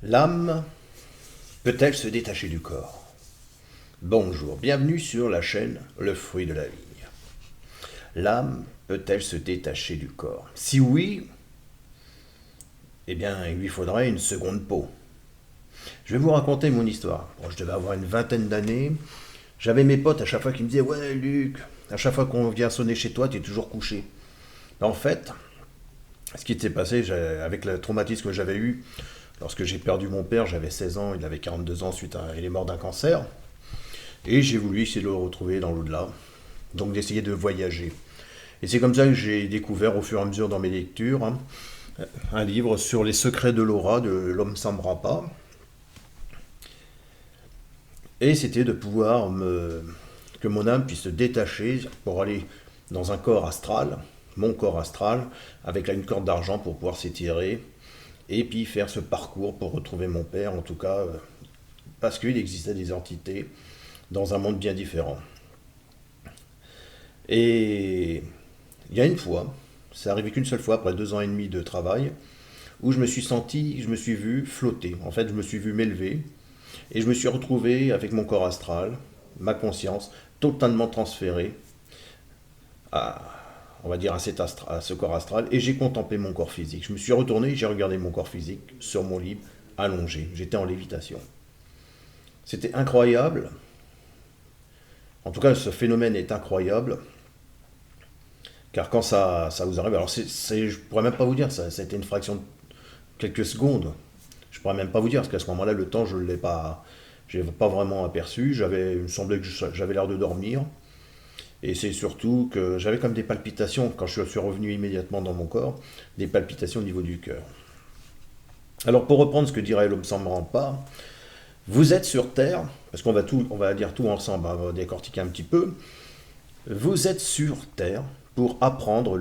L'âme peut-elle se détacher du corps? Bonjour, bienvenue sur la chaîne Le Fruit de la Vigne. L'âme peut-elle se détacher du corps? Si oui, eh bien, il lui faudrait une seconde peau. Je vais vous raconter mon histoire. Bon, je devais avoir une vingtaine d'années. J'avais mes potes à chaque fois qui me disaient « Ouais, Luc, à chaque fois qu'on vient sonner chez toi, tu es toujours couché. » En fait, ce qui s'est passé avec le traumatisme que j'avais eu, lorsque j'ai perdu mon père, j'avais 16 ans, il avait 42 ans il est mort d'un cancer. Et j'ai voulu essayer de le retrouver dans l'au-delà, donc d'essayer de voyager. Et c'est comme ça que j'ai découvert au fur et à mesure dans mes lectures un livre sur les secrets de l'aura de l'homme Sambrapa. Et c'était de pouvoir que mon âme puisse se détacher pour aller dans un corps astral, mon corps astral, avec une corde d'argent pour pouvoir s'étirer, et puis faire ce parcours pour retrouver mon père, en tout cas, parce qu'il existait des entités dans un monde bien différent. Et il y a une fois, c'est arrivé qu'une seule fois après 2 ans et demi de travail, où je me suis vu flotter. En fait, je me suis vu m'élever et je me suis retrouvé avec mon corps astral, ma conscience, totalement transférée à, on va dire, à ce corps astral, et j'ai contemplé mon corps physique. Je me suis retourné et j'ai regardé mon corps physique sur mon lit, allongé. J'étais en lévitation. C'était incroyable. En tout cas, ce phénomène est incroyable. Car quand ça vous arrive, alors je ne pourrais même pas vous dire, ça a été une fraction de quelques secondes. Je ne pourrais même pas vous dire, parce qu'à ce moment-là, le temps, je ne l'ai pas, j'ai pas vraiment aperçu. Il me semblait que j'avais l'air de dormir. Et c'est surtout que j'avais comme des palpitations, quand je suis revenu immédiatement dans mon corps, des palpitations au niveau du cœur. Alors pour reprendre ce que dirait l'homme sans pas, vous êtes sur Terre, parce on va dire tout ensemble, on va décortiquer un petit peu. Vous êtes sur Terre pour apprendre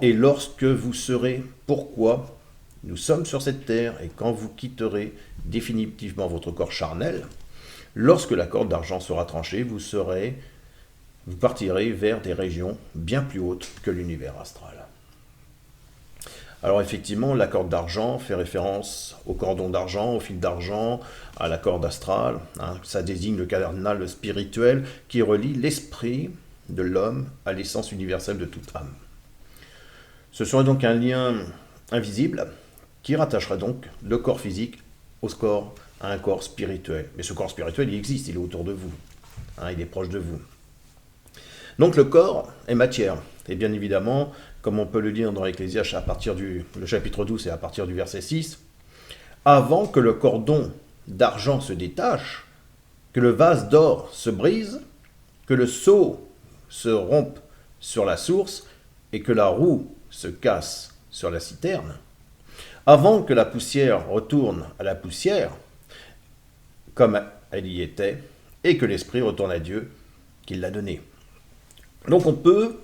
et lorsque vous saurez pourquoi nous sommes sur cette terre et quand vous quitterez définitivement votre corps charnel, lorsque la corde d'argent sera tranchée, vous partirez vers des régions bien plus hautes que l'univers astral. Alors effectivement, la corde d'argent fait référence au cordon d'argent, au fil d'argent, à la corde astrale. Ça désigne le canal spirituel qui relie l'esprit de l'homme à l'essence universelle de toute âme. Ce serait donc un lien invisible qui rattachera donc le corps physique à un corps spirituel. Mais ce corps spirituel, il existe, il est autour de vous, il est proche de vous. Donc le corps est matière. Et bien évidemment, comme on peut le lire dans l'Ecclésiaste le chapitre 12 et à partir du verset 6, avant que le cordon d'argent se détache, que le vase d'or se brise, que le seau se rompe sur la source et que la roue se casse sur la citerne, avant que la poussière retourne à la poussière, comme elle y était, et que l'esprit retourne à Dieu qui l'a donné. Donc on peut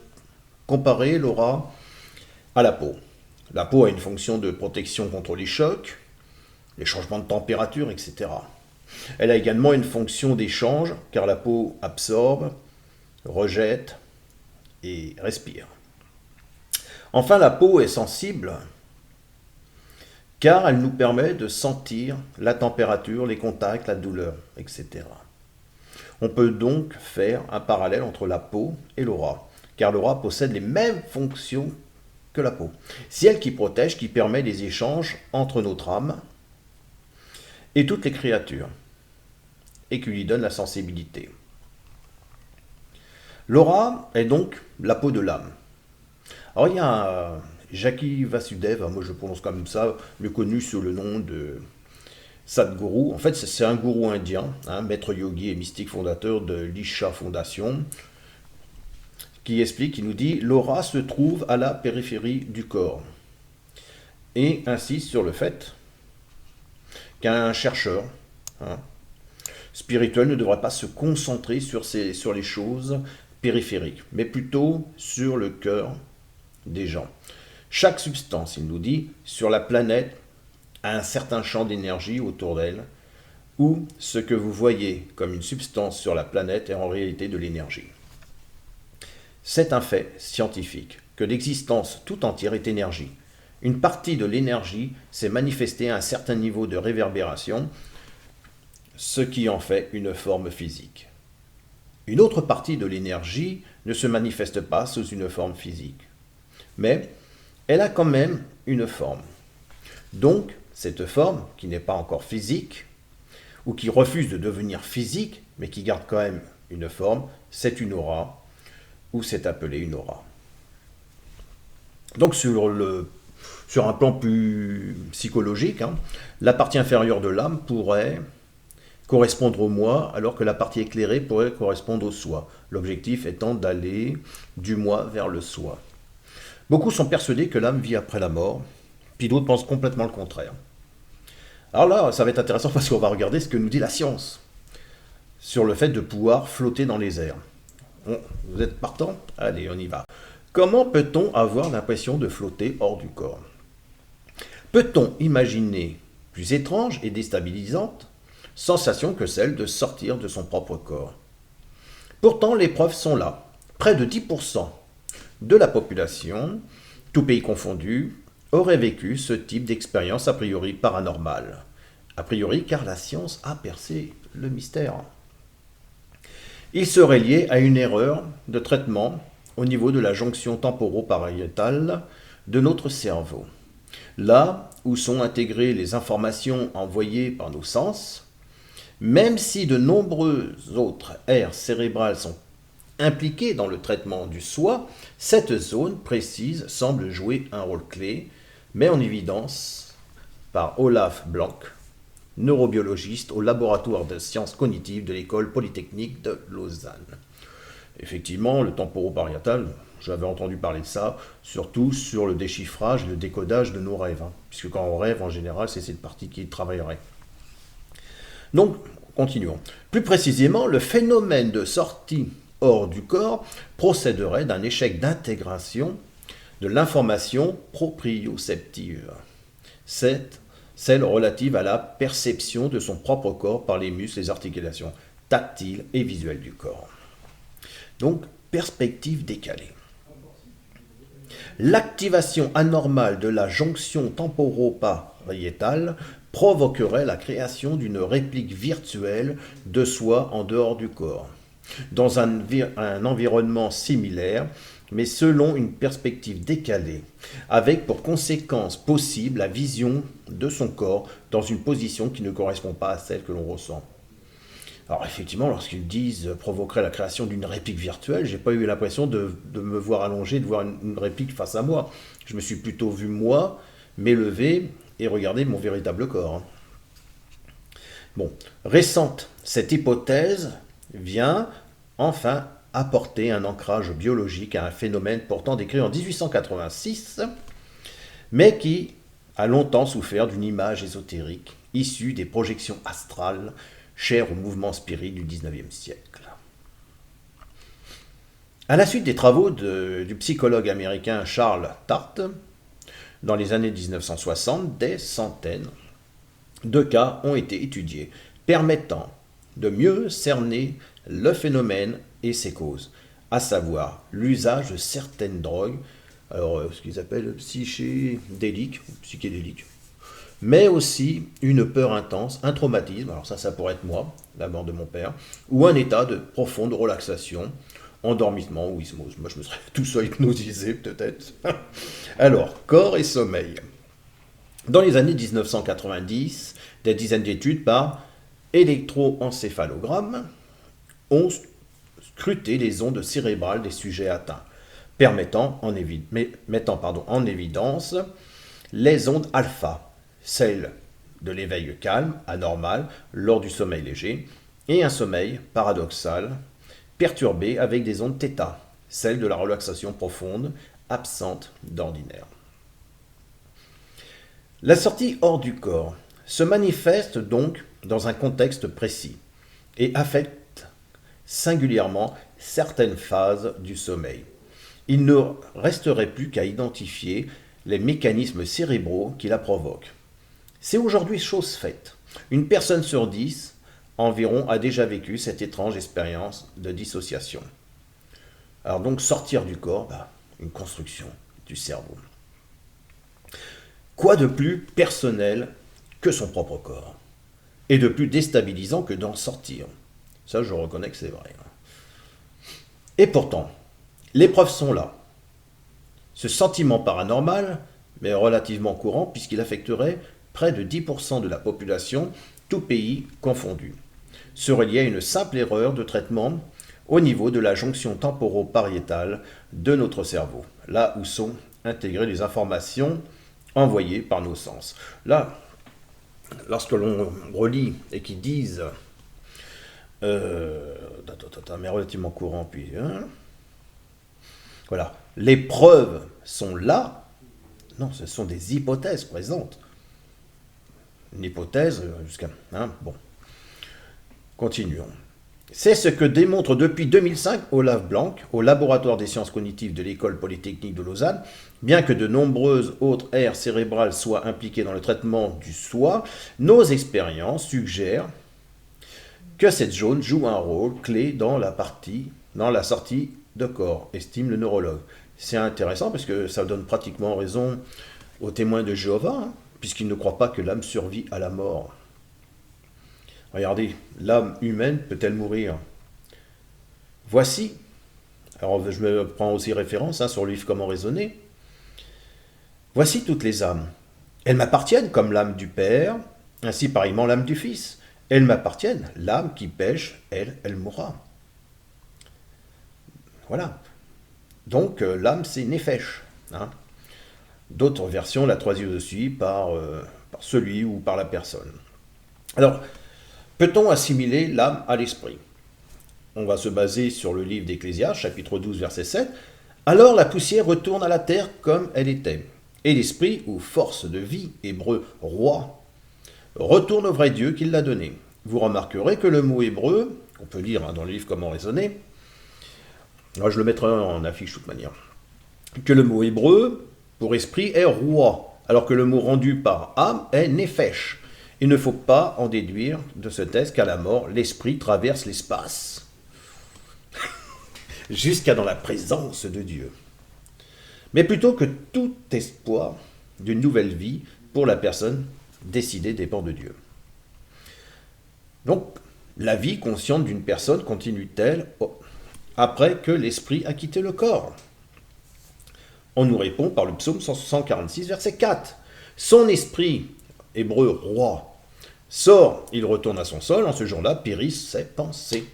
comparer l'aura à la peau. La peau a une fonction de protection contre les chocs, les changements de température, etc. Elle a également une fonction d'échange, car la peau absorbe, rejette et respire. Enfin, la peau est sensible, car elle nous permet de sentir la température, les contacts, la douleur, etc. On peut donc faire un parallèle entre la peau et l'aura, car l'aura possède les mêmes fonctions que la peau. C'est elle qui protège, qui permet les échanges entre notre âme et toutes les créatures, et qui lui donne la sensibilité. L'aura est donc la peau de l'âme. Alors il y a Jackie Vasudeva, moi je le prononce comme ça, mieux connu sous le nom de Sadhguru. En fait, c'est un gourou indien, maître yogi et mystique fondateur de l'Isha Foundation, qui nous dit « L'aura se trouve à la périphérie du corps » et insiste sur le fait qu'un chercheur spirituel ne devrait pas se concentrer sur les choses périphériques, mais plutôt sur le cœur des gens. Chaque substance, il nous dit, sur la planète a un certain champ d'énergie autour d'elle, où ce que vous voyez comme une substance sur la planète est en réalité de l'énergie. C'est un fait scientifique que l'existence tout entière est énergie, une partie de l'énergie s'est manifestée à un certain niveau de réverbération, ce qui en fait une forme physique. Une autre partie de l'énergie ne se manifeste pas sous une forme physique, mais elle a quand même une forme. Donc, cette forme, qui n'est pas encore physique, ou qui refuse de devenir physique, mais qui garde quand même une forme, c'est une aura, ou c'est appelé une aura. Donc sur un plan plus psychologique, la partie inférieure de l'âme pourrait correspondre au moi, alors que la partie éclairée pourrait correspondre au soi. L'objectif étant d'aller du moi vers le soi. Beaucoup sont persuadés que l'âme vit après la mort, puis d'autres pensent complètement le contraire. Alors là, ça va être intéressant parce qu'on va regarder ce que nous dit la science sur le fait de pouvoir flotter dans les airs. Bon, vous êtes partant? Allez, on y va. Comment peut-on avoir l'impression de flotter hors du corps? Peut-on imaginer plus étrange et déstabilisante sensation que celle de sortir de son propre corps? Pourtant, les preuves sont là. Près de 10% de la population, tout pays confondu, aurait vécu ce type d'expérience a priori paranormale. A priori car la science a percé le mystère. Il serait lié à une erreur de traitement au niveau de la jonction temporopariétale de notre cerveau. Là où sont intégrées les informations envoyées par nos sens, même si de nombreuses autres aires cérébrales sont impliquées dans le traitement du soi, cette zone précise semble jouer un rôle clé, mais en évidence par Olaf Blank, neurobiologiste au laboratoire de sciences cognitives de l'école polytechnique de Lausanne. Effectivement, le temporopariétal, j'avais entendu parler de ça, surtout sur le déchiffrage et le décodage de nos rêves, puisque quand on rêve, en général, c'est cette partie qui travaillerait. Donc, continuons. Plus précisément, le phénomène de sortie hors du corps procéderait d'un échec d'intégration de l'information proprioceptive, celle relative à la perception de son propre corps par les muscles et les articulations tactiles et visuelles du corps. Donc, perspective décalée. L'activation anormale de la jonction temporopariétale provoquerait la création d'une réplique virtuelle de soi en dehors du corps, dans un environnement similaire, mais selon une perspective décalée, avec pour conséquence possible la vision de son corps dans une position qui ne correspond pas à celle que l'on ressent. Alors effectivement, lorsqu'ils disent provoquerait la création d'une réplique virtuelle, j'ai pas eu l'impression de me voir allongé, de voir une réplique face à moi. Je me suis plutôt vu moi m'élever et regarder mon véritable corps. Bon, récente, cette hypothèse vient enfin apporter un ancrage biologique à un phénomène pourtant décrit en 1886, mais qui a longtemps souffert d'une image ésotérique issue des projections astrales chères au mouvement spirit du XIXe siècle. À la suite des travaux du psychologue américain Charles Tart, dans les années 1960, des centaines de cas ont été étudiés, permettant de mieux cerner le phénomène et ses causes, à savoir l'usage de certaines drogues, alors ce qu'ils appellent psychédéliques, mais aussi une peur intense, un traumatisme, alors ça pourrait être moi, la mort de mon père, ou un état de profonde relaxation, endormissement ou osmose. Moi je me serais tout seul hypnotisé peut-être. Alors, corps et sommeil. Dans les années 1990, des dizaines d'études par électroencéphalogramme ont scruté les ondes cérébrales des sujets atteints, mettant en évidence les ondes alpha, celles de l'éveil calme, anormal, lors du sommeil léger, et un sommeil paradoxal, perturbé avec des ondes θ, celles de la relaxation profonde, absente d'ordinaire. La sortie hors du corps se manifeste donc dans un contexte précis et affecte singulièrement certaines phases du sommeil. Il ne resterait plus qu'à identifier les mécanismes cérébraux qui la provoquent. C'est aujourd'hui chose faite. Une personne sur 10 environ a déjà vécu cette étrange expérience de dissociation. Alors donc sortir du corps, une construction du cerveau. Quoi de plus personnel que son propre corps? Et de plus déstabilisant que d'en sortir? Ça, je reconnais que c'est vrai. Et pourtant, les preuves sont là. Ce sentiment paranormal, mais relativement courant puisqu'il affecterait près de 10% de la population, tout pays confondu, serait lié à une simple erreur de traitement au niveau de la jonction temporo-pariétale de notre cerveau, là où sont intégrées les informations envoyées par nos sens. Là, lorsque l'on relit et qu'ils disent, mais relativement courant, puis voilà, les preuves sont là. Non, ce sont des hypothèses présentes. Une hypothèse jusqu'à... bon, continuons. C'est ce que démontre depuis 2005 Olaf Blanc au laboratoire des sciences cognitives de l'École polytechnique de Lausanne. Bien que de nombreuses autres aires cérébrales soient impliquées dans le traitement du soi, nos expériences suggèrent que cette zone joue un rôle clé dans la sortie de corps, estime le neurologue. C'est intéressant parce que ça donne pratiquement raison aux témoins de Jéhovah, puisqu'ils ne croient pas que l'âme survit à la mort. Regardez, l'âme humaine peut-elle mourir? Voici, alors je me prends aussi référence sur le livre Comment raisonner. Voici toutes les âmes. Elles m'appartiennent comme l'âme du Père, ainsi pareillement l'âme du Fils. Elles m'appartiennent. L'âme qui pêche, elle mourra. Voilà. Donc l'âme, c'est Nefesh. D'autres versions la traduisent aussi par celui ou par la personne. Alors, peut-on assimiler l'âme à l'esprit? On va se baser sur le livre d'Ecclésiaste, chapitre 12, verset 7. Alors la poussière retourne à la terre comme elle était. Et l'esprit, ou force de vie, hébreu roi, retourne au vrai Dieu qui l'a donné. Vous remarquerez que le mot hébreu, on peut lire dans le livre Comment raisonner, moi je le mettrai en affiche de toute manière, que le mot hébreu pour esprit est roi, alors que le mot rendu par âme est nefesh. Il ne faut pas en déduire de ce texte qu'à la mort, l'esprit traverse l'espace, jusqu'à dans la présence de Dieu. Mais plutôt que tout espoir d'une nouvelle vie pour la personne décidée dépend de Dieu. Donc, la vie consciente d'une personne continue-t-elle après que l'esprit a quitté le corps? On nous répond par le psaume 146, verset 4. Son esprit, hébreu roi, sort, il retourne à son sol, en ce jour-là périssent ses pensées.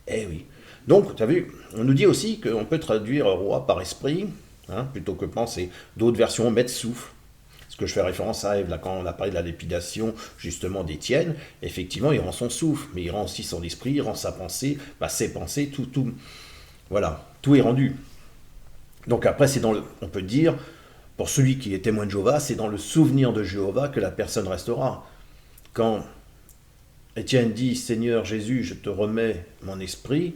Eh oui. Donc, tu as vu, on nous dit aussi qu'on peut traduire roi par esprit, plutôt que pensée. D'autres versions mettent souffle. Ce que je fais référence à Ève, là, quand on a parlé de la lépidation, justement, d'Étienne, effectivement, il rend son souffle, mais il rend aussi son esprit, il rend sa pensée, ses pensées, tout. Voilà, tout est rendu. Donc après, on peut dire, pour celui qui est témoin de Jéhovah, c'est dans le souvenir de Jéhovah que la personne restera. Quand Étienne dit, Seigneur Jésus, je te remets mon esprit,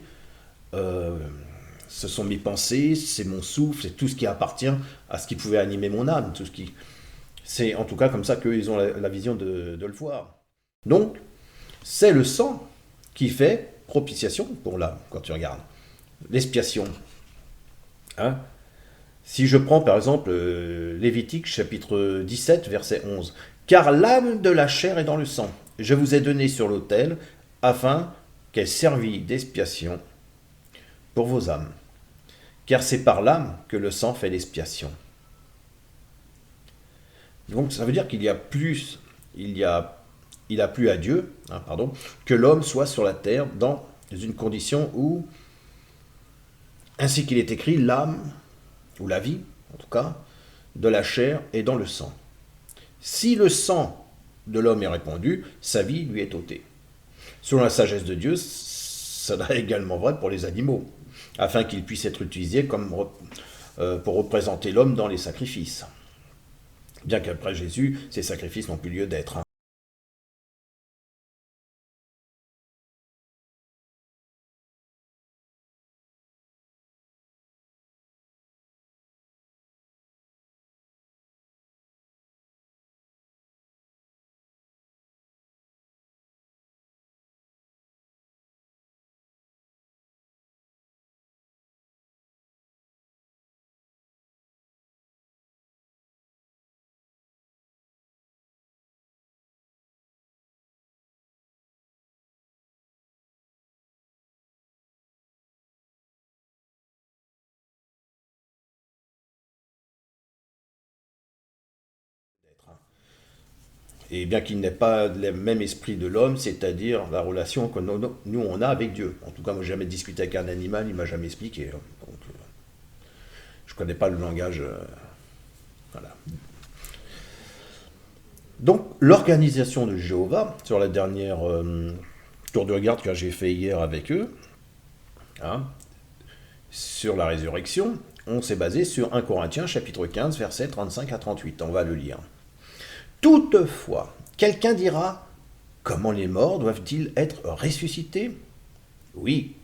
ce sont mes pensées, c'est mon souffle, c'est tout ce qui appartient à ce qui pouvait animer mon âme, tout ce qui... C'est en tout cas comme ça qu'ils ont la vision de le voir. Donc, c'est le sang qui fait propitiation pour l'âme, quand tu regardes. L'expiation. Si je prends par exemple Lévitique chapitre 17, verset 11. Car l'âme de la chair est dans le sang. Je vous ai donné sur l'autel afin qu'elle servit d'expiation pour vos âmes. Car c'est par l'âme que le sang fait l'expiation. Donc ça veut dire qu'il y a plus, il a plu à Dieu, que l'homme soit sur la terre dans une condition où, ainsi qu'il est écrit, l'âme, ou la vie en tout cas, de la chair est dans le sang. Si le sang de l'homme est répandu, sa vie lui est ôtée. Selon la sagesse de Dieu, ça est également vrai pour les animaux, afin qu'ils puissent être utilisés pour représenter l'homme dans les sacrifices. Bien qu'après Jésus, ces sacrifices n'ont plus lieu d'être. Et bien qu'il n'ait pas le même esprit de l'homme, c'est-à-dire la relation que nous, on a avec Dieu. En tout cas, moi, j'ai jamais discuté avec un animal, il m'a jamais expliqué, hein. Donc, je connais pas le langage. Voilà. Donc, l'organisation de Jéhovah, sur la dernière tour de garde que j'ai fait hier avec eux, hein, sur la résurrection, on s'est basé sur 1 Corinthiens chapitre 15, versets 35 à 38. On va le lire. Toutefois, quelqu'un dira, comment les morts doivent-ils être ressuscités? Oui.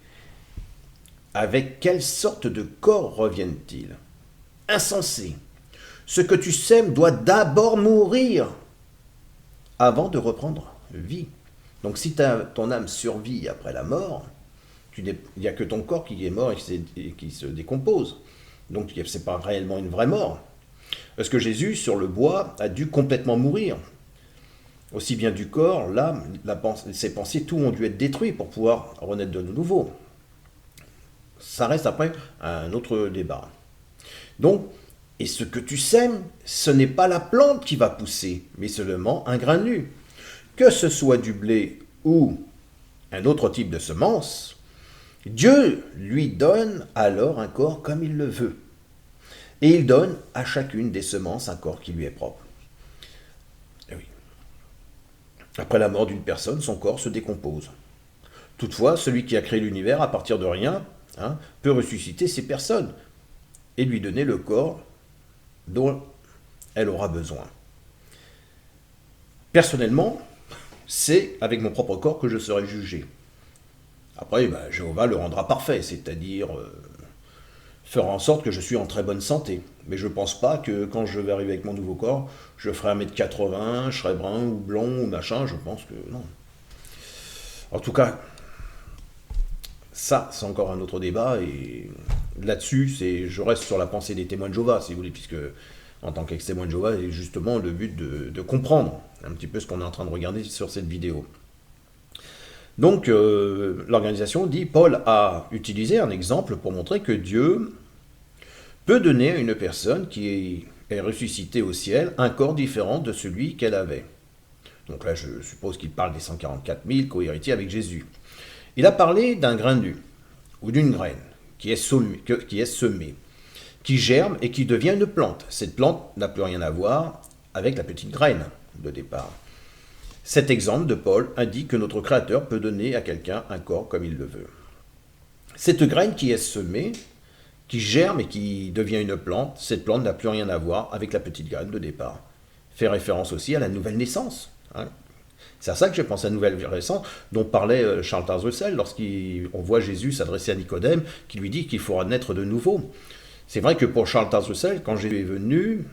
Avec quelle sorte de corps reviennent-ils? Insensé. Ce que tu sèmes doit d'abord mourir avant de reprendre vie. Donc si ton âme survit après la mort, il n'y a que ton corps qui est mort et qui se décompose. Donc ce n'est pas réellement une vraie mort. Parce que Jésus, sur le bois, a dû complètement mourir. Aussi bien du corps, l'âme, ses pensées, tout ont dû être détruits pour pouvoir renaître de nouveau. Ça reste après un autre débat. Donc, et ce que tu sèmes, ce n'est pas la plante qui va pousser, mais seulement un grain nu. Que ce soit du blé ou un autre type de semence, Dieu lui donne alors un corps comme il le veut. Et il donne à chacune des semences un corps qui lui est propre. Et oui. Après la mort d'une personne, son corps se décompose. Toutefois, celui qui a créé l'univers à partir de rien, peut ressusciter ces personnes et lui donner le corps dont elle aura besoin. Personnellement, c'est avec mon propre corps que je serai jugé. Après, Jéhovah le rendra parfait, c'est-à-dire fera en sorte que je suis en très bonne santé. Mais je ne pense pas que quand je vais arriver avec mon nouveau corps, je ferai 1m80, je serai brun ou blond ou machin, je pense que non. En tout cas, ça, c'est encore un autre débat, et là-dessus, je reste sur la pensée des témoins de Jéhovah, si vous voulez, puisque en tant qu'ex-témoin de Jéhovah, c'est justement le but de comprendre un petit peu ce qu'on est en train de regarder sur cette vidéo. Donc, l'organisation dit, Paul a utilisé un exemple pour montrer que Dieu peut donner à une personne qui est ressuscitée au ciel un corps différent de celui qu'elle avait. Donc là, je suppose qu'il parle des 144 000 co-héritiers avec Jésus. Il a parlé d'un grain nu, ou d'une graine, qui est semée, qui germe et qui devient une plante. Cette plante n'a plus rien à voir avec la petite graine de départ. Cet exemple de Paul indique que notre Créateur peut donner à quelqu'un un corps comme il le veut. Cette graine qui est semée, qui germe et qui devient une plante, cette plante n'a plus rien à voir avec la petite graine de départ. Fait référence aussi à la nouvelle naissance. C'est à ça que j'ai pensé à la nouvelle naissance dont parlait Charles Taze-Russell lorsqu'on voit Jésus s'adresser à Nicodème, qui lui dit qu'il faudra naître de nouveau. C'est vrai que pour Charles Taze-Russell, quand Jésus est venu,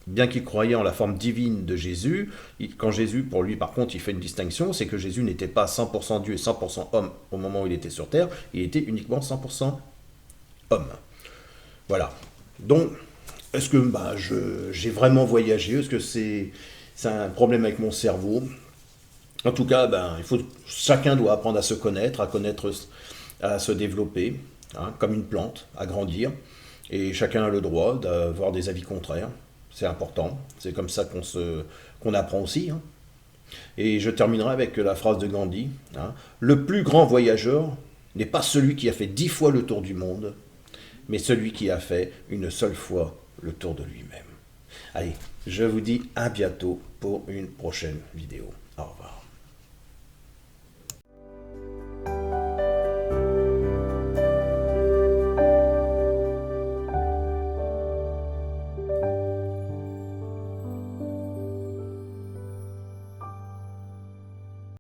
bien qu'il croyait en la forme divine de Jésus, quand Jésus, pour lui par contre, il fait une distinction, c'est que Jésus n'était pas 100% Dieu et 100% homme au moment où il était sur terre, il était uniquement 100% homme. Voilà. Donc, est-ce que j'ai vraiment voyagé? Est-ce que c'est un problème avec mon cerveau? En tout cas, chacun doit apprendre à se connaître, à se développer, comme une plante, à grandir. Et chacun a le droit d'avoir des avis contraires. C'est important. C'est comme ça qu'on apprend aussi. Et je terminerai avec la phrase de Gandhi. Le plus grand voyageur n'est pas celui qui a fait 10 fois le tour du monde, mais celui qui a fait une seule fois le tour de lui-même. Allez, je vous dis à bientôt pour une prochaine vidéo. Au revoir.